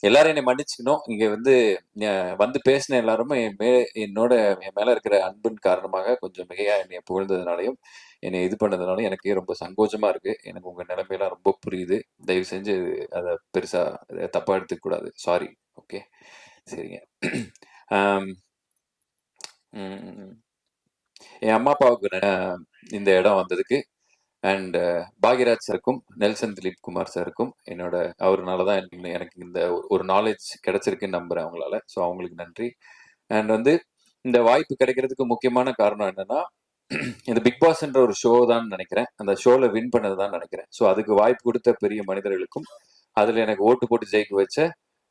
எல்லாரும் என்னை மன்னிச்சுக்கணும். இங்க வந்து வந்து பேசின எல்லாருமே என் மேல இருக்கிற அன்பின் காரணமாக கொஞ்சம் மிகையா என்னை புகழ்ந்ததுனாலையும், என்னை இது பண்ணதுனாலும் எனக்கே ரொம்ப சங்கோஜமா இருக்கு. எனக்கு உங்க நிலைமையெல்லாம் ரொம்ப புரியுது. தயவு செஞ்சு அத பெருசா தப்பா எடுத்துக்க கூடாது. சாரி. ஓகே. சரிங்க. ஆம். ம். என் அம்மா அப்பாவுக்கு இந்த இடம் வந்ததுக்கு அண்ட் பாக்யராஜ் சாருக்கும் நெல்சன் திலீப் குமார் சாருக்கும் என்னோட அவருனால தான் எனக்கு இந்த ஒரு நாலேஜ் கிடைச்சிருக்குன்னு நம்புறேன் அவங்களால. ஸோ அவங்களுக்கு நன்றி. அண்ட் வந்து இந்த வாய்ப்பு கிடைக்கிறதுக்கு முக்கியமான காரணம் என்னன்னா இந்த பிக் பாஸ்ன்ற ஒரு ஷோ தான் நினைக்கிறேன். அந்த ஷோல வின் பண்ணது தான் நினைக்கிறேன். ஸோ அதுக்கு வாய்ப்பு கொடுத்த பெரிய மனிதர்களுக்கும் அதுல எனக்கு ஓட்டு போட்டு ஜெயிக்க வச்ச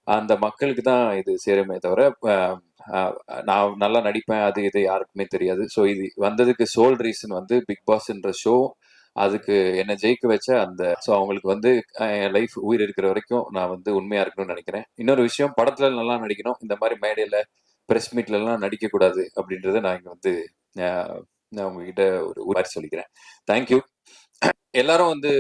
அந்த மக்களுக்கு தான் இது சேருமே தவிர நான் நல்லா நடிப்பேன் அது இது யாருக்குமே தெரியாது. ஸோ இது வந்ததுக்கு சோல் ரீசன் வந்து பிக் பாஸ்ன்ற ஷோ, அதுக்கு என்ன ஜெயிக்க வச்ச அந்த ஸோ அவங்களுக்கு வந்து என் லைஃப் உயிர் இருக்கிற வரைக்கும் நான் வந்து உண்மையா இருக்கணும்னு நினைக்கிறேன். இன்னொரு விஷயம், படத்துல நல்லா நடிக்கணும், இந்த மாதிரி மேடையில பிரஸ் மீட்ல எல்லாம் நடிக்க கூடாது அப்படின்றத நான் இங்க வந்து நான் உங்ககிட்ட ஒரு மாதிரி சொல்லிக்கிறேன். தேங்க்யூ. எல்லாரும் வந்து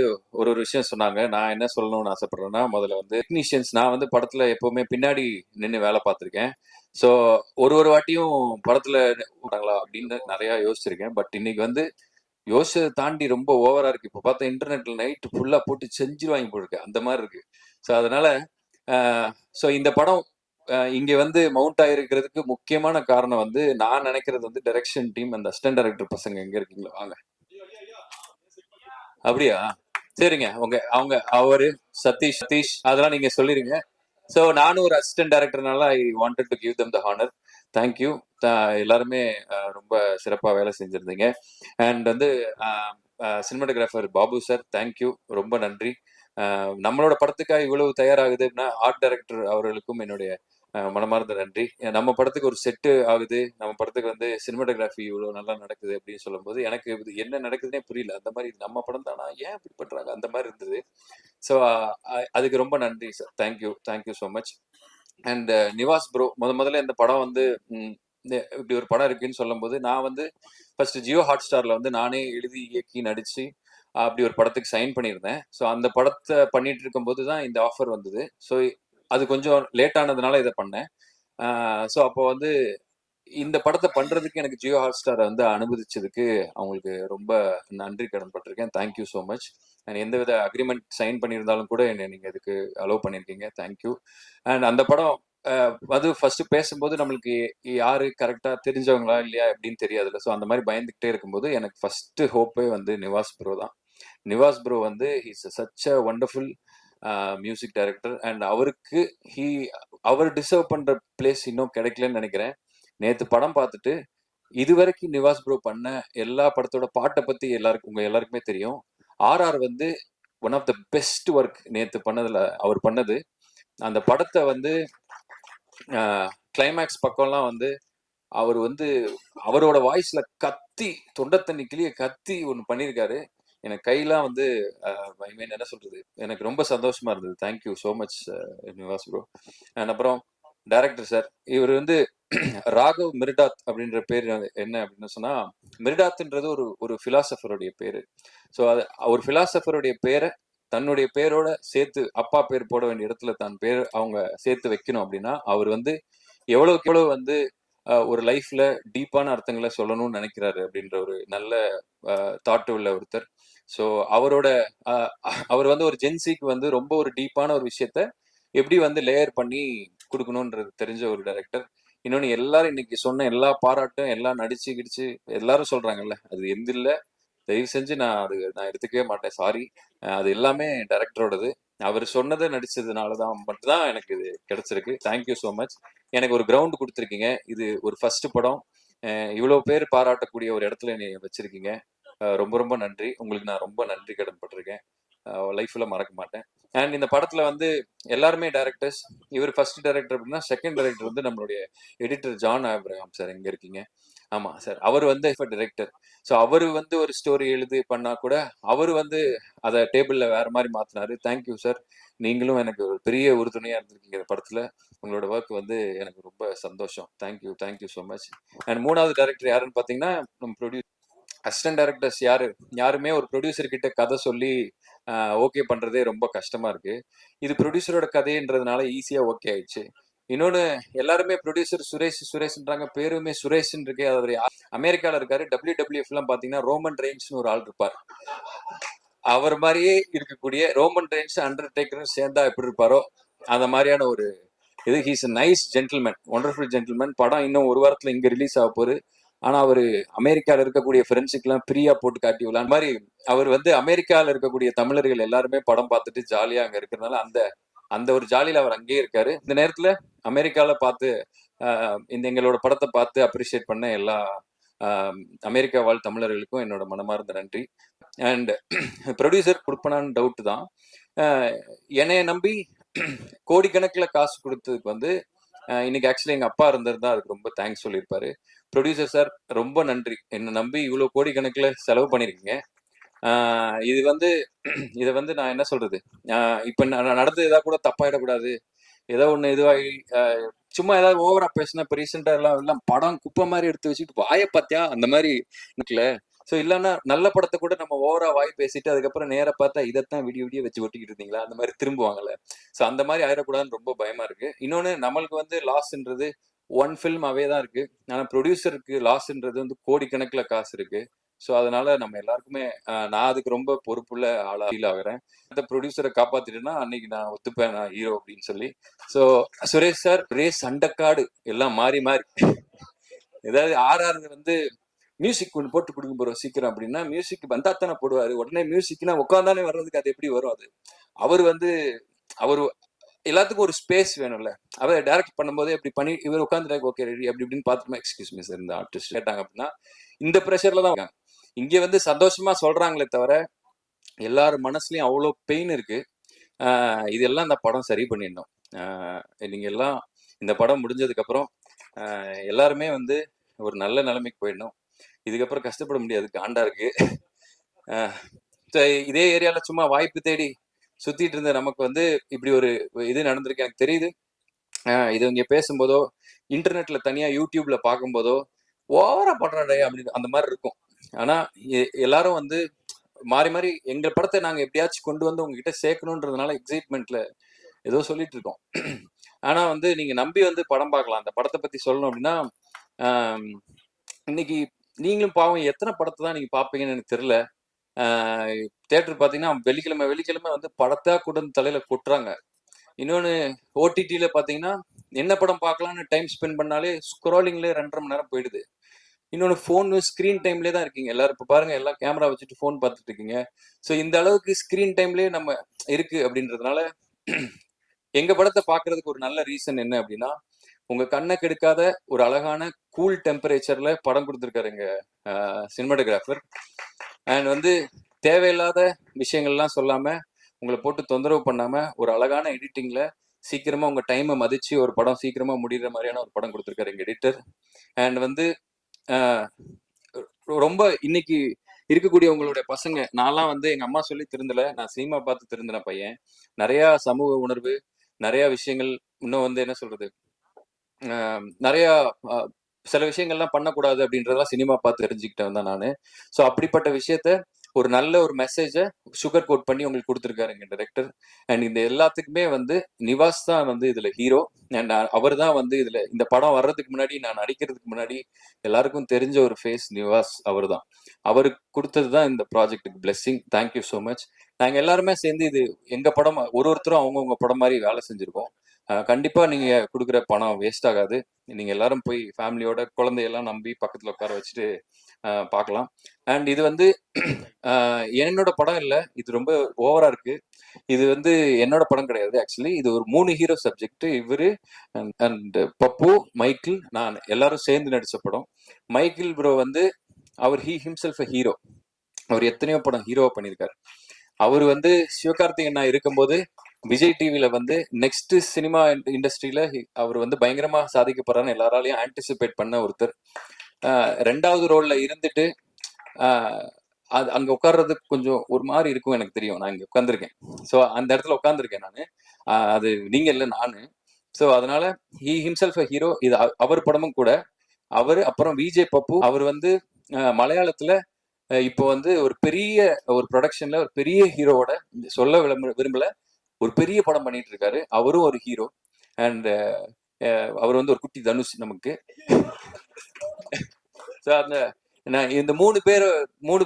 ஒரு விஷயம் சொன்னாங்க. நான் என்ன சொல்லணும்னு ஆசைப்படுறேன்னா, முதல்ல வந்து டெக்னீஷியன்ஸ், நான் வந்து படத்துல எப்பவுமே பின்னாடி நின்று வேலை பார்த்துருக்கேன். ஸோ ஒரு வாட்டியும் படத்துல போட்டாங்களா அப்படின்னு நிறைய யோசிச்சிருக்கேன். பட் இன்னைக்கு வந்து யோசிச்சதை தாண்டி ரொம்ப ஓவரா இருக்கு. இப்போ பார்த்தா இன்டர்நெட்ல நைட் ஃபுல்லா போட்டு செஞ்சிருவாங்க போயிருக்கு, அந்த மாதிரி இருக்கு. ஸோ அதனால ஸோ இந்த படம் இங்க வந்து மவுண்ட் ஆயிருக்கிறதுக்கு முக்கியமான காரணம் வந்து நான் நினைக்கிறது வந்து டைரக்ஷன் டீம், அந்த அசிஸ்டன்ட் டைரக்டர் பசங்க எங்க இருக்கீங்களா வாங்க. அப்படியா? சரிங்க. அவங்க அவரு சதீஷ் சதீஷ் அதெல்லாம் நீங்க சொல்லிருங்க. ஸோ நானும் ஒரு அசிஸ்டன்ட் டைரக்டர்னால I wanted to give them the honour. Thank you. எல்லாருமே ரொம்ப சிறப்பாக வேலை செஞ்சிருந்தீங்க. அண்ட் வந்து சினிமாட்டோகிராஃபர் பாபு சார், தேங்க்யூ, ரொம்ப நன்றி. நம்மளோட படத்துக்காக இவ்வளவு தயாராகுதுன்னா ஆர்ட் டைரக்டர் அவர்களுக்கும் என்னுடைய மனமார்ந்த நன்றி. நம்ம படத்துக்கு ஒரு செட்டு ஆகுது, நம்ம படத்துக்கு வந்து சினிமாட்டோகிராஃபி இவ்வளவு நல்லா நடக்குது அப்படின்னு சொல்லும்போது எனக்கு இது என்ன நடக்குதுன்னே புரியல. அந்த மாதிரி நம்ம படம் தானா, ஏன் இப்படி பண்றாங்க, அந்த மாதிரி இருந்தது. ஸோ அதுக்கு ரொம்ப நன்றி sir. Thank you, thank you so much. And Nivas bro முதல்ல இந்த படம் வந்து இப்படி ஒரு படம் இருக்குன்னு சொல்லும்போது நான் வந்து ஃபர்ஸ்ட் ஜியோ ஹாட் ஸ்டார்ல வந்து நானே எழுதி இயக்கி நடிச்சு அப்படி ஒரு படத்துக்கு சைன் பண்ணியிருந்தேன். ஸோ அந்த படத்தை பண்ணிட்டு இருக்கும்போது தான் இந்த ஆஃபர் வந்தது. ஸோ அது கொஞ்சம் லேட் ஆனதுனால இதை பண்ணேன். ஸோ அப்போ வந்து இந்த படத்தை பண்றதுக்கு எனக்கு ஜியோ ஹாட் ஸ்டாரை வந்து அனுமதிச்சதுக்கு அவங்களுக்கு ரொம்ப நன்றி கடன் பட்டிருக்கேன். Thank you so much. அண்ட் எந்தவித அக்ரிமெண்ட் சைன் பண்ணியிருந்தாலும் கூட என்னை நீங்க இதுக்கு அலோவ் பண்ணியிருக்கீங்க. தேங்க்யூ. அண்ட் அந்த படம் அது ஃபர்ஸ்ட் பேசும்போது நம்மளுக்கு யாரு கரெக்டா தெரிஞ்சவங்களா இல்லையா அப்படின்னு தெரியாதுல்ல. ஸோ அந்த மாதிரி பயந்துகிட்டே இருக்கும்போது எனக்கு ஃபர்ஸ்ட் ஹோப்பே வந்து நிவாஸ் ப்ரோ தான். நிவாஸ் ப்ரோ வந்து is such a wonderful music director. And அவருக்கு அவர் டிசர்வ் பண்ற பிளேஸ் இன்னும் கிடைக்கலன்னு நினைக்கிறேன். நேத்து படம் பார்த்துட்டு இதுவரைக்கும் நிவாஸ் ப்ரோ பண்ண எல்லா படத்தோட பாட்டை பத்தி உங்க எல்லாருக்குமே தெரியும். ஆர்ஆர் வந்து one of the best work நேத்து பண்ணதுல அவர் பண்ணது. அந்த படத்தை வந்து கிளைமேக்ஸ் பக்கம்லாம் வந்து அவர் வந்து அவரோட வாய்ஸ்ல கத்தி தொண்டை தண்ணி கிளிய கத்தி ஒன்று பண்ணியிருக்காரு. எனக்கு கையெல்லாம் வந்து ஐ மீன் என்ன சொல்றது, எனக்கு ரொம்ப சந்தோஷமா இருந்தது. Thank you so much Nivas bro. And அப்புறம் டைரக்டர் சார், இவர் வந்து ராகவ் மிர்டாத் அப்படின்ற பேர் என்ன அப்படின்னு சொன்னா, மிர்டாத்ன்றது ஒரு ஒரு பிலாசபருடைய பேரு. ஸோ அது ஒரு பிலாசபருடைய பேரை தன்னுடைய பேரோட சேர்த்து அப்பா பேர் போட வேண்டிய இடத்துல தான் பேர் அவங்க சேர்த்து வைக்கணும் அப்படின்னா அவர் வந்து எவ்வளவுக்கு எவ்வளவு வந்து ஒரு லைஃப்ல டீப்பான அர்த்தங்களை சொல்லணும்னு நினைக்கிறாரு அப்படின்ற ஒரு நல்ல தாட் உள்ள ஒருத்தர். ஸோ அவர் வந்து ஒரு ஜென்சிக்கு வந்து ரொம்ப ஒரு டீப்பான ஒரு விஷயத்த எப்படி வந்து லேயர் பண்ணி கொடுக்கணும்ன்றது தெரிஞ்ச ஒரு டைரக்டர். இன்னொன்னு எல்லாரும் இன்னைக்கு சொன்ன எல்லா பாராட்டும் எல்லாம் நடிச்சு கிடிச்சு எல்லாரும் சொல்றாங்கல்ல, அது எந்த இல்ல, தயவு செஞ்சு நான் எடுத்துக்கவே மாட்டேன், சாரி. அது எல்லாமே டைரக்டரோடது. அவர் சொன்னதை நடிச்சதுனாலதான் மட்டும்தான் எனக்கு இது கிடைச்சிருக்கு. Thank you so much. எனக்கு ஒரு கிரவுண்ட் கொடுத்துருக்கீங்க. இது ஒரு ஃபர்ஸ்ட் படம், இவ்வளவு பேர் பாராட்டக்கூடிய ஒரு இடத்துல என்னை வச்சிருக்கீங்க. ரொம்ப ரொம்ப நன்றி. உங்களுக்கு நான் ரொம்ப நன்றி கடன் பட்டிருக்கேன். லைஃப்ல மறக்க மாட்டேன். அண்ட் இந்த படத்துல வந்து எல்லாருமே டைரக்டர்ஸ். இவர் ஃபர்ஸ்ட் டைரக்டர் அப்படின்னா செகண்ட் டைரக்டர் வந்து நம்மளுடைய எடிட்டர் ஜான் ஆப்ரஹாம் சார். எங்க இருக்கீங்க? ஆமா சார், அவர் வந்து டைரக்டர். ஸோ அவரு வந்து ஒரு ஸ்டோரி எழுதி பண்ணா கூட அவரு வந்து அதை டேபிள்ல வேற மாதிரி மாத்தினாரு. Thank you sir. நீங்களும் எனக்கு ஒரு பெரிய உறுதுணையா இருந்திருக்கீங்க இந்த படத்துல. உங்களோட ஒர்க் வந்து எனக்கு ரொம்ப சந்தோஷம். Thank you, thank you so much. And மூணாவது டைரக்டர் யாருன்னு பாத்தீங்கன்னா நம்ம ப்ரொடியூசர். அசிஸ்டன்ட் டைரக்டர்ஸ் யாருமே ஒரு ப்ரொடியூசர் கிட்ட கதை சொல்லி ஓகே பண்றதே ரொம்ப கஷ்டமா இருக்கு. இது ப்ரொடியூசரோட கதைன்றதுனால ஈஸியா ஓகே ஆயிடுச்சு. இன்னொன்னு, எல்லாருமே ப்ரொடியூசர் சுரேஷ் சுரேஷ்ன்றாங்க, பேருமே சுரேஷ்ன்னு இருக்கு. அவர் அமெரிக்கால இருக்காரு. WWF எல்லாம் பாத்தீங்கன்னா ரோமன் ரெயின்ஸ்னு ஒரு ஆள் இருப்பார். அவர் மாதிரியே இருக்கக்கூடிய ரோமன் ரெயின்ஸ் அண்டர்டேக்கரும் சேர்ந்தா எப்படி இருப்பாரோ அந்த மாதிரியான ஒரு இது. He's a nice gentleman, wonderful gentleman. படம் இன்னும் ஒரு வாரத்துல இங்க ரிலீஸ் ஆக போகுது. ஆனா அவரு அமெரிக்கால இருக்கக்கூடிய ஃப்ரெண்ட்ஸுக்கு எல்லாம் ஃப்ரீயா போட்டு காட்டி விடலாம் மாதிரி. அவர் வந்து அமெரிக்கால இருக்கக்கூடிய தமிழர்கள் எல்லாருமே படம் பார்த்துட்டு ஜாலியா அங்க இருக்கிறதுனால அந்த அந்த ஒரு ஜாலியில அவர் அங்கேயே இருக்காரு. இந்த நேரத்துல அமெரிக்கால பார்த்து இந்த எங்களோட படத்தை பார்த்து அப்ரிஷியேட் பண்ண எல்லா அமெரிக்கா வாழ் தமிழர்களுக்கும் என்னோட மனமார்ந்த நன்றி. அண்ட் ப்ரொடியூசர் கொடுப்பனான்னு டவுட் தான். என்னைய நம்பி கோடிக்கணக்கில் காசு கொடுத்ததுக்கு வந்து இன்னைக்கு ஆக்சுவலி எங்க அப்பா இருந்திருந்தா அதுக்கு ரொம்ப தேங்க்ஸ் சொல்லியிருப்பாரு. ப்ரொடியூசர் சார் ரொம்ப நன்றி, என்னை நம்பி இவ்வளோ கோடிக்கணக்கில் செலவு பண்ணிருக்கீங்க. இது வந்து இதை வந்து நான் என்ன சொல்றது, இப்ப நடந்தது ஏதாவது கூட தப்பாயிடக்கூடாது, ஏதோ ஒண்ணு இதுவாகி சும்மா ஏதாவது ஓவரா பேசினா. இப்ப ரீசெண்டா எல்லாம் படம் குப்பை மாதிரி எடுத்து வச்சுட்டு வாயை பார்த்தியா அந்த மாதிரி இருக்குல்ல. ஸோ இல்லைன்னா நல்ல படத்தை கூட நம்ம ஓவரா வாய் பேசிட்டு அதுக்கப்புறம் நேர பார்த்தா இதைத்தான் விடிய விடிய வச்சு ஒட்டிக்கிட்டு இருந்தீங்களா அந்த மாதிரி திரும்புவாங்கல்ல. ஸோ அந்த மாதிரி ஆயிடக்கூடாதுன்னு ரொம்ப பயமா இருக்கு. இன்னொன்னு, நம்மளுக்கு வந்து லாஸ்ன்றது ஒன் ஃபில்மாவே தான் இருக்கு. ஆனா ப்ரொடியூசருக்கு லாஸ்ன்றது வந்து கோடிக்கணக்கில் காசு இருக்கு. ஸோ அதனால நம்ம எல்லாருக்குமே நான் அதுக்கு ரொம்ப பொறுப்புள்ள ஆளா ஃபீல் ஆகுறேன். அந்த ப்ரொடியூசரை காப்பாத்திட்டேன்னா அன்னைக்கு நான் ஒத்துப்பேன், நான் ஹீரோ அப்படின்னு சொல்லி. ஸோ சுரேஷ் சார் ரேஸ் அண்டக்காடு எல்லாம் மாறி மாறி ஏதாவது ஆர்ஆர் வந்து மியூசிக் ஒன்று போட்டு கொடுக்க போறோம் சீக்கிரம் அப்படின்னா, மியூசிக் வந்தா தானே போடுவாரு. உடனே மியூசிக்னா உட்காந்தானே வர்றதுக்கு அது எப்படி வரும்? அது அவர் வந்து அவர் எல்லாத்துக்கும் ஒரு ஸ்பேஸ் வேணும்ல. அவர் டைரக்ட் பண்ணும்போது எப்படி பண்ணி இவர் உட்காந்துட்டாங்க, ஓகே ரெடி அப்படி இப்படின்னு பார்த்துமா எக்ஸ்கியூஸ் மீ சார் இந்த ஆர்டிஸ்ட் கேட்டாங்க அப்படின்னா இந்த ப்ரெஷர்ல தான் இருக்காங்க. இங்க வந்து சந்தோஷமா சொல்றாங்களே தவிர எல்லாரும் மனசுலயும் அவ்வளோ பெயின் இருக்கு. இதெல்லாம் இந்த படம் சரி பண்ணிடணும். நீங்க எல்லாம் இந்த படம் முடிஞ்சதுக்கு அப்புறம் எல்லாருமே வந்து ஒரு நல்ல நிலைமைக்கு போயிடணும். இதுக்கப்புறம் கஷ்டப்பட முடியாது, காண்டா இருக்கு. இதே ஏரியால சும்மா வாய்ப்பு தேடி சுத்திட்டு இருந்த நமக்கு வந்து இப்படி ஒரு இது நடந்திருக்கு எனக்கு தெரியுது. இது இங்க பேசும்போதோ இன்டர்நெட்ல தனியா யூடியூப்ல பார்க்கும்போதோ ஓவரா பண்றாடே அப்படின்னு அந்த மாதிரி இருக்கும். ஆனா எல்லாரும் வந்து மாறி மாறி எங்க படத்தை நாங்க எப்படியாச்சும் கொண்டு வந்து உங்ககிட்ட சேர்க்கணுன்றதுனால எக்ஸைட்மெண்ட்ல ஏதோ சொல்லிட்டு இருக்கோம். ஆனா வந்து நீங்க நம்பி வந்து படம் பார்க்கலாம். அந்த படத்தை பத்தி சொல்லணும் அப்படின்னா, இன்னைக்கு நீங்களும் பாவம் எத்தனை படத்தை தான் நீங்க பாப்பீங்கன்னு எனக்கு தெரியல. தியேட்டர் பாத்தீங்கன்னா வெள்ளிக்கிழமை வெள்ளிக்கிழமை வந்து படத்தா கூட தலையில கொட்டுறாங்க. இன்னொன்னு, ஓடிடியில பாத்தீங்கன்னா என்ன படம் பார்க்கலாம்னு டைம் ஸ்பெண்ட் பண்ணாலே ஸ்க்ரோலிங்ல 2.5 மணி நேரம் போயிடுது. இன்னொன்னு, ஃபோன் ஸ்கிரீன் டைம்லேயே தான் இருக்கீங்க எல்லாரும். இப்போ பாருங்க, எல்லாம் கேமரா வச்சுட்டு ஃபோன் பார்த்துட்டு இருக்கீங்க. ஸோ இந்த அளவுக்கு ஸ்கிரீன் டைம்லேயே நம்ம இருக்கு அப்படின்றதுனால எங்க படத்தை பார்க்கறதுக்கு ஒரு நல்ல ரீசன் என்ன அப்படின்னா, உங்க கண்ணை கெடுக்காத ஒரு அழகான கூல் டெம்பரேச்சர்ல படம் கொடுத்துருக்காரு எங்க சினிமாட்டோகிராஃபர். அண்ட் வந்து தேவையில்லாத விஷயங்கள்லாம் சொல்லாம உங்களை போட்டு தொந்தரவு பண்ணாம ஒரு அழகான எடிட்டிங்ல சீக்கிரமா உங்க டைமை மதிச்சு ஒரு படம் சீக்கிரமா முடிகிற மாதிரியான ஒரு படம் கொடுத்துருக்காரு எங்க எடிட்டர். அண்ட் வந்து ரொம்ப இன்னைக்கு இருக்கக்கூடிய உங்களுடைய பசங்க, நான்லாம் வந்து எங்க அம்மா சொல்லி திருந்தல, நான் சினிமா பார்த்து திருந்தின பையன். நிறைய சமூக உணர்வு, நிறைய விஷயங்கள், இன்னும் வந்து என்ன சொல்றது, நிறைய சில விஷயங்கள்லாம் பண்ணக்கூடாது அப்படின்றதெல்லாம் சினிமா பார்த்து தெரிஞ்சுக்கிட்டேன் தான் நான். ஸோ அப்படிப்பட்ட விஷயத்த ஒரு நல்ல ஒரு மெசேஜை சுகர் கோட் பண்ணி உங்களுக்கு கொடுத்துருக்காரு எங்க டைரக்டர். அண்ட் இந்த எல்லாத்துக்குமே வந்து நிவாஸ் தான் வந்து இதுல ஹீரோ. அண்ட் அவர் தான் வந்து இதுல இந்த படம் வர்றதுக்கு முன்னாடி, நான் நடிக்கிறதுக்கு முன்னாடி எல்லாருக்கும் தெரிஞ்ச ஒரு ஃபேஸ் நிவாஸ். அவர் தான், அவருக்கு கொடுத்தது தான் இந்த ப்ராஜெக்ட்டுக்கு பிளெஸிங். Thank you so much. நாங்கள் எல்லாருமே சேர்ந்து இது எங்க படம், ஒருத்தரும் அவங்கவுங்க படம் மாதிரி வேலை செஞ்சிருக்கோம். கண்டிப்பா நீங்க கொடுக்குற பணம் வேஸ்ட் ஆகாது. நீங்க எல்லாரும் போய் ஃபேமிலியோட குழந்தையெல்லாம் நம்பி பக்கத்துல உட்கார வச்சுட்டு பார்க்கலாம். அண்ட் இது வந்து என்னோட படம் இல்லை, இது ரொம்ப ஓவரா இருக்கு. இது வந்து என்னோட படம் கிடையாது ஆக்சுவலி. இது ஒரு 3 ஹீரோ சப்ஜெக்ட். இவரு அண்ட் பப்பு, மைக்கிள், நான் எல்லாரும் சேர்ந்து நடிச்ச படம். மைக்கிள் ப்ரோ வந்து அவர் ஹிம்செல்ஃப் ஹீரோ. அவர் எத்தனையோ படம் ஹீரோவா பண்ணியிருக்காரு. அவர் வந்து சிவகார்த்திகேயன் இருக்கும்போது விஜய் டிவில வந்து நெக்ஸ்ட் சினிமா இண்டஸ்ட்ரியில அவர் வந்து பயங்கரமா சாதிக்க போறான்னு எல்லாராலையும் ஆன்டிசிபேட் பண்ண ஒருத்தர். 2வது ரோல்ல இருந்துட்டு அது அங்க உட்கார்றதுக்கு கொஞ்சம் ஒரு மாதிரி இருக்கும் எனக்கு தெரியும். நான் இங்க உட்காந்துருக்கேன். ஸோ அந்த இடத்துல உட்காந்துருக்கேன் நான். அது நீங்க இல்லை, நானு. ஸோ அதனால ஹிம்செல்ஃப் ஹீரோ. இது அவர் படமும் கூட. அவரு அப்புறம் விஜய் பப்பு, அவர் வந்து மலையாளத்துல இப்போ வந்து ஒரு பெரிய ஒரு ப்ரொடக்ஷன்ல ஒரு பெரிய ஹீரோவோட சொல்ல விரும்பல, ஒரு பெரிய படம் பண்ணிட்டு இருக்காரு. அவரும் ஒரு ஹீரோ. அண்ட் அவர் வந்து ஒரு குட்டி தனுஷ் நமக்கு. ஸோ அந்த இந்த 3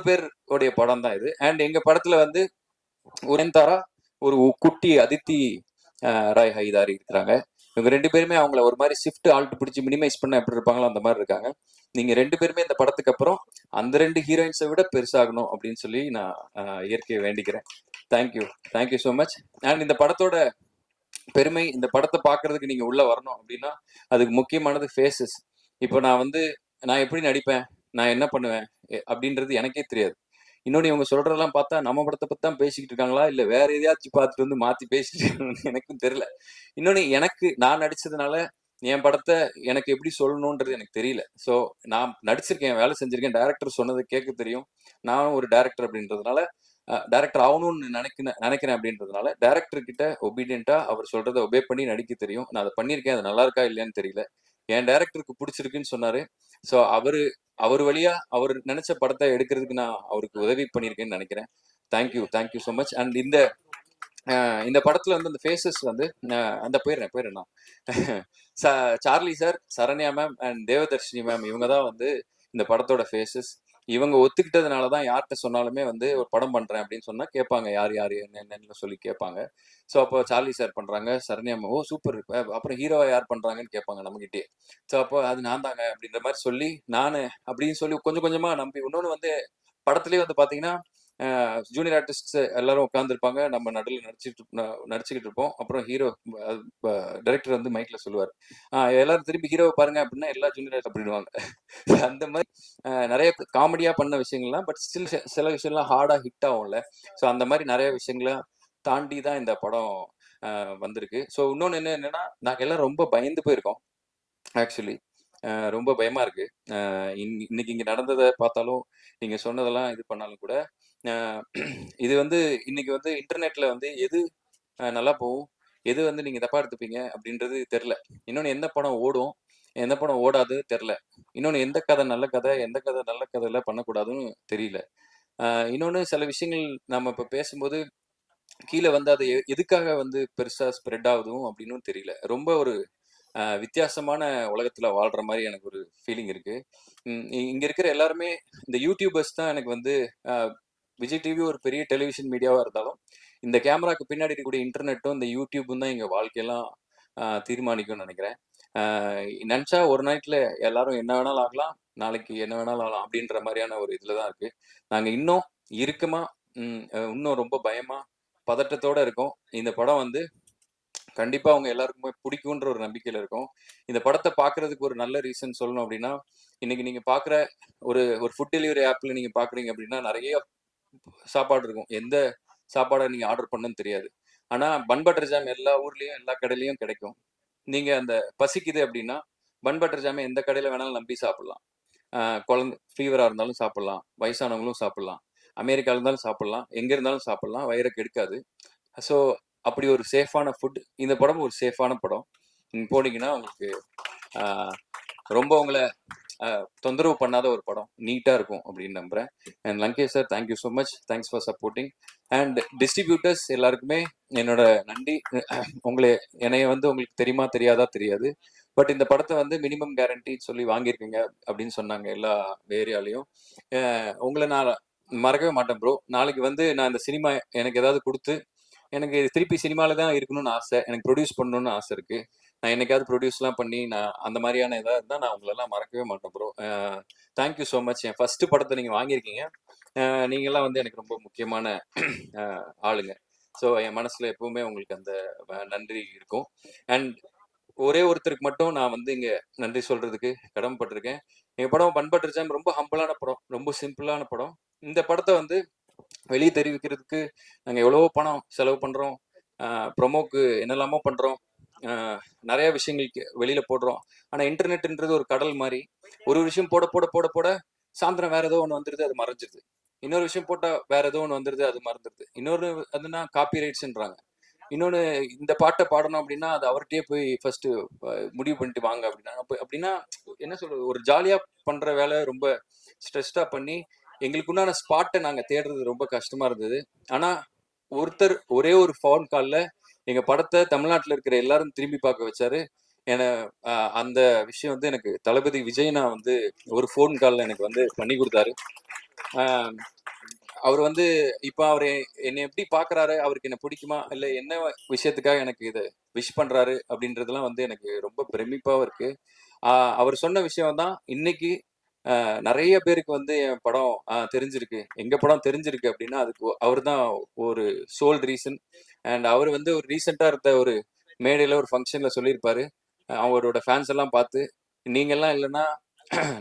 பேர் உடைய படம் தான் இது. அண்ட் எங்க படத்துல வந்து உரன்தாரா, ஒரு குட்டி அதித்தி ராய் ஹைதாரி இருக்கிறாங்க. இவங்க 2 பேருமே அவங்கள ஒரு மாதிரி ஷிஃப்ட் ஆல்ட் பிடிச்சி மினிமைஸ் பண்ண எப்படி இருப்பாங்களோ அந்த மாதிரி இருக்காங்க. நீங்க 2 பேருமே இந்த படத்துக்கு அப்புறம் அந்த 2 ஹீரோயின்ஸை விட பெருசாகணும் அப்படின்னு சொல்லி நான் இயற்கையை வேண்டிக்கிறேன். Thank you, thank you so much. And இந்த படத்தோட பெருமை, இந்த படத்தை பார்க்கறதுக்கு நீங்க உள்ள வரணும் அப்படின்னா அதுக்கு முக்கியமானது ஃபேஸஸ். இப்போ நான் எப்படி நடிப்பேன், நான் என்ன பண்ணுவேன் அப்படின்றது எனக்கே தெரியாது. இன்னொன்னு இவங்க சொல்றதெல்லாம் பார்த்தா நம்ம படத்தை பத்தி தான் பேசிக்கிட்டு இருக்காங்களா இல்ல வேற எதையாச்சும் பார்த்துட்டு வந்து மாத்தி பேசிட்டு இருக்காங்கன்னு எனக்கும் தெரியல. இன்னொன்னு எனக்கு நான் நடிச்சதுனால என் படத்தை எனக்கு எப்படி சொல்லணும்ன்றது எனக்கு தெரியல. ஸோ நான் நடிச்சிருக்கேன், வேலை செஞ்சிருக்கேன், டைரக்டர் சொன்னதை கேட்க தெரியும். நானும் ஒரு டைரக்டர் அப்படின்றதுனால டைரக்டர் ஆகணும்னு நினைக்கிறேன் அப்படின்றதுனால டைரக்டர் கிட்ட ஒபீடியண்டா அவர் சொல்றதை ஒபே பண்ணி நடிக்க தெரியும். நான் அதை பண்ணியிருக்கேன், அது நல்லா இருக்கா இல்லையான்னு தெரியல. என் டைரக்டருக்கு பிடிச்சிருக்குன்னு சொன்னாரு. ஸோ அவர் வழியா அவர் நினைச்ச படத்தை எடுக்கிறதுக்கு நான் அவருக்கு உதவி பண்ணியிருக்கேன்னு நினைக்கிறேன். Thank you, thank you so much. And இந்த படத்துல வந்து அந்த ஃபேஸஸ் வந்து அந்த பேர் என்ன Charlie sir, Saranya ma'am and Devadarshini ma'am, இவங்க தான் வந்து இந்த படத்தோட ஃபேஸஸ். இவங்க ஒத்துக்கிட்டதுனால தான் யார்கிட்ட சொன்னாலுமே வந்து ஒரு படம் பண்றேன் அப்படின்னு சொன்னா கேட்பாங்க, யார் யார் என்னன்னு சொல்லி கேட்பாங்க. ஸோ அப்போ சார்லி சார் பண்றாங்க, சரண்யா மேம் ஓ சூப்பர், அப்புறம் ஹீரோவா யார் பண்றாங்கன்னு கேட்பாங்க நம்மகிட்டே. ஸோ அப்போ அது நான் தாங்க அப்படின்ற மாதிரி சொல்லி நான் அப்படின்னு சொல்லி கொஞ்சம் கொஞ்சமா நம்பி. இன்னொன்று வந்து படத்துலேயே வந்து பாத்தீங்கன்னா ஜூனியர் ஆர்டிஸ்ட் எல்லாரும் உட்காந்துருப்பாங்க, நம்ம நடுவில் நடிச்சுக்கிட்டு இருப்போம். அப்புறம் ஹீரோ டைரக்டர் வந்து மைக்ல சொல்லுவார், எல்லாரும் திரும்பி ஹீரோவை பாருங்க அப்படின்னா எல்லா ஜூனியர் அப்படிடுவாங்க. அந்த மாதிரி நிறைய காமெடியா பண்ண விஷயங்கள்லாம், பட் ஸ்டில் சில விஷயம்லாம் ஹார்டா ஹிட் ஆகும்ல. ஸோ அந்த மாதிரி நிறைய விஷயங்களை தாண்டி தான் இந்த படம் வந்திருக்கு. ஸோ இன்னொன்று என்னன்னா, நாங்கள் எல்லாம் ரொம்ப பயந்து போயிருக்கோம் ஆக்சுவலி. ரொம்ப பயமா இருக்கு. இன்னைக்கு இங்க நடந்ததை பார்த்தாலும், நீங்க சொன்னதெல்லாம் இது பண்ணாலும் கூட, இது வந்து இன்னைக்கு வந்து இன்டர்நெட்ல வந்து எது நல்லா போகும், எது வந்து நீங்க தப்பா எடுத்துப்பீங்க அப்படின்றது தெரில. இன்னொன்று எந்த படம் ஓடும், எந்த படம் ஓடாது தெரில. இன்னொன்று எந்த கதை நல்ல கதை, எந்த கதை நல்ல கதையில பண்ணக்கூடாதுன்னு தெரியல. இன்னொன்று சில விஷயங்கள் நம்ம இப்போ பேசும்போது கீழே வந்து அது எதுக்காக வந்து பெருசா ஸ்ப்ரெட் ஆகுதும் அப்படின்னு தெரியல. ரொம்ப ஒரு வித்தியாசமான உலகத்துல வாழ்ற மாதிரி எனக்கு ஒரு ஃபீலிங் இருக்கு. இங்க இருக்கிற எல்லாருமே இந்த யூடியூபர்ஸ் தான் எனக்கு வந்து விஜய் டிவி ஒரு பெரிய டெலிவிஷன் மீடியாவா இருந்தாலும் இந்த கேமராக்கு பின்னாடி இருக்கக்கூடிய இன்டர்நெட்டும் இந்த யூடியூப்பும் தான் எங்க வாழ்க்கையெல்லாம் தீர்மானிக்கும்னு நினைக்கிறேன். நினைச்சா ஒரு நைட்ல எல்லாரும் என்ன வேணாலும் ஆகலாம், நாளைக்கு என்ன வேணாலும் ஆகலாம் அப்படின்ற மாதிரியான ஒரு இதுலதான் இருக்கு. நாங்க இன்னும் இறுக்கமா, இன்னும் ரொம்ப பயமா, பதட்டத்தோட இருக்கோம். இந்த படம் வந்து கண்டிப்பா அவங்க எல்லாருக்குமே பிடிக்கும்ன்ற ஒரு நம்பிக்கையில இருக்கும். இந்த படத்தை பாக்குறதுக்கு ஒரு நல்ல ரீசன் சொல்லணும் அப்படின்னா, இன்னைக்கு நீங்க பாக்குற ஒரு ஒரு ஃபுட் டெலிவரி ஆப்ல நீங்க பாக்குறீங்க அப்படின்னா நிறைய சாப்பாடு இருக்கும். எந்த சாப்பாடை நீங்க ஆர்டர் பண்ணணும்னு தெரியாது. ஆனா பன் பட்டர் ஜாம் எல்லா ஊர்லயும் எல்லா கடையிலயும் கிடைக்கும். நீங்க அந்த பசிக்குது அப்படின்னா பன் பட்டர் ஜாம் எந்த கடையில வேணாலும் நம்பி சாப்பிடலாம். குழந்தை ஃபீவரா இருந்தாலும் சாப்பிடலாம், வயசானவங்களும் சாப்பிடலாம், அமெரிக்கால இருந்தாலும் சாப்பிடலாம், எங்க இருந்தாலும் சாப்பிடலாம், வயிறை கெடுக்காது. ஸோ அப்படி ஒரு சேஃபான ஃபுட். இந்த படம் ஒரு சேஃபான படம். நீங்க போனீங்கன்னா உங்களுக்கு ரொம்ப உங்களை தொந்தரவு பண்ணாத ஒரு படம், நீட்டா இருக்கும் அப்படின்னு நம்புறேன். And Lankesh sir, thank you so much, thanks for supporting. And distributors எல்லாருக்குமே என்னோட நன்றி. என்னைய வந்து உங்களுக்கு தெரியுமா தெரியாதா தெரியாது, பட் இந்த படத்தை வந்து மினிமம் கேரண்டி சொல்லி வாங்கியிருக்கீங்க அப்படின்னு சொன்னாங்க எல்லா ஏரியாலையும். உங்களை நான் மறக்கவே மாட்டேன் ப்ரோ. நாளைக்கு வந்து நான் இந்த சினிமா எனக்கு ஏதாவது கொடுத்து எனக்கு திருப்பி சினிமால தான் இருக்கணும்னு ஆசை, எனக்கு ப்ரொடியூஸ் பண்ணணும்னு ஆசை இருக்கு. நான் என்னைக்காவது ப்ரொடியூஸ்லாம் பண்ணி நான் அந்த மாதிரியான இதாக இருந்தால் நான் உங்களெல்லாம் மறக்கவே மாட்டேன் ப்ரோ. Thank you so much. என் ஃபர்ஸ்ட் படத்தை நீங்கள் வாங்கியிருக்கீங்க. நீங்கள்லாம் வந்து எனக்கு ரொம்ப முக்கியமான ஆளுங்க. ஸோ என் மனசில் எப்பவுமே உங்களுக்கு அந்த நன்றி இருக்கும். அண்ட் ஒரே ஒருத்தருக்கு மட்டும் நான் வந்து இங்கே நன்றி சொல்றதுக்கு கடமைப்பட்டிருக்கேன். எங்கள் படம் பண்பட்டு ஜாம் ரொம்ப ஹம்பிளான படம், ரொம்ப சிம்பிளான படம். இந்த படத்தை வந்து வெளியே தெரிவிக்கிறதுக்கு நாங்கள் எவ்வளவோ பணம் செலவு பண்ணுறோம், ப்ரொமோக்கு என்னெல்லாமோ பண்ணுறோம், நிறைய விஷயங்களுக்கு வெளியில போடுறோம். ஆனால் இன்டர்நெட்ன்றது ஒரு கடல் மாதிரி. ஒரு விஷயம் போட போட போட போட சாயந்தரம் வேற ஏதோ ஒன்று வந்துடுது, அது மறைஞ்சிருது. இன்னொரு விஷயம் போட்டால் வேற ஏதோ ஒன்று வந்துடுது, அது மறந்துடுது. இன்னொரு அதுனா காப்பி ரைட்ஸ்ன்றாங்க. இன்னொன்று இந்த பாட்டை பாடணும் அப்படின்னா அது அவர்கிட்டயே போய் ஃபர்ஸ்ட் முடிவு பண்ணிட்டு வாங்க அப்படின்னா அப்படின்னா என்ன சொல்றது, ஒரு ஜாலியாக பண்ணுற வேலை ரொம்ப ஸ்ட்ரெஸ்டாக பண்ணி எங்களுக்குண்டான ஸ்பாட்டை நாங்கள் தேடுறது ரொம்ப கஷ்டமா இருந்தது. ஆனால் ஒருத்தர் ஒரே ஒரு ஃபோன் காலில் எங்கள் படத்தை தமிழ்நாட்டில் இருக்கிற எல்லாரும் திரும்பி பார்க்க வச்சாரு. என அந்த விஷயம் வந்து எனக்கு தளபதி விஜய்னா வந்து ஒரு ஃபோன் காலில் எனக்கு வந்து பண்ணி கொடுத்தாரு. அவர் வந்து இப்போ அவர் என்னை எப்படி பார்க்குறாரு, அவருக்கு என்ன பிடிக்குமா, இல்லை என்ன விஷயத்துக்காக எனக்கு இதை விஷ் பண்ணுறாரு அப்படின்றதுலாம் வந்து எனக்கு ரொம்ப பிரமிப்பாகவும் இருக்கு. அவர் சொன்ன விஷயம் தான் இன்னைக்கு நிறைய பேருக்கு வந்து என் படம் தெரிஞ்சிருக்கு, எங்க படம் தெரிஞ்சிருக்கு அப்படின்னா அதுக்கு அவர் தான் ஒரு சோல் ரீசன். அண்ட் அவர் வந்து ஒரு ரீசெண்டாக இருந்த ஒரு மேடையில் ஒரு ஃபங்க்ஷனில் சொல்லியிருப்பாரு, அவரோட ஃபேன்ஸ் எல்லாம் பார்த்து, நீங்கெல்லாம் இல்லைன்னா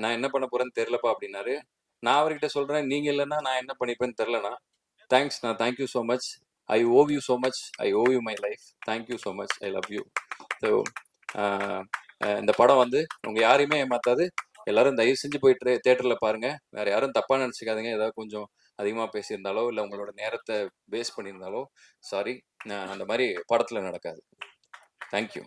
நான் என்ன பண்ண போறேன்னு தெரியலப்பா அப்படின்னாரு. நான் அவர்கிட்ட சொல்றேன், நீங்க இல்லைன்னா நான் என்ன பண்ணிப்பேன்னு தெரியலண்ணா. தேங்க்ஸ் நான் thank you so much. I owe you so much. I owe you my life. Thank you so much. I love you. So இந்த படம் வந்து உங்க யாரையுமே ஏமாத்தாது. எல்லாரும் தயவு செஞ்சு போயிட்டு தேட்டர்ல பாருங்க. வேற யாரும் தப்பா நினைச்சுக்காதீங்க. ஏதாவது கொஞ்சம் அதிகமா பேசியிருந்தாலோ இல்லை உங்களோட நேரத்தை பேஸ் பண்ணியிருந்தாலோ சாரி. அந்த மாதிரி படத்துல நடக்காது. தேங்க்யூ.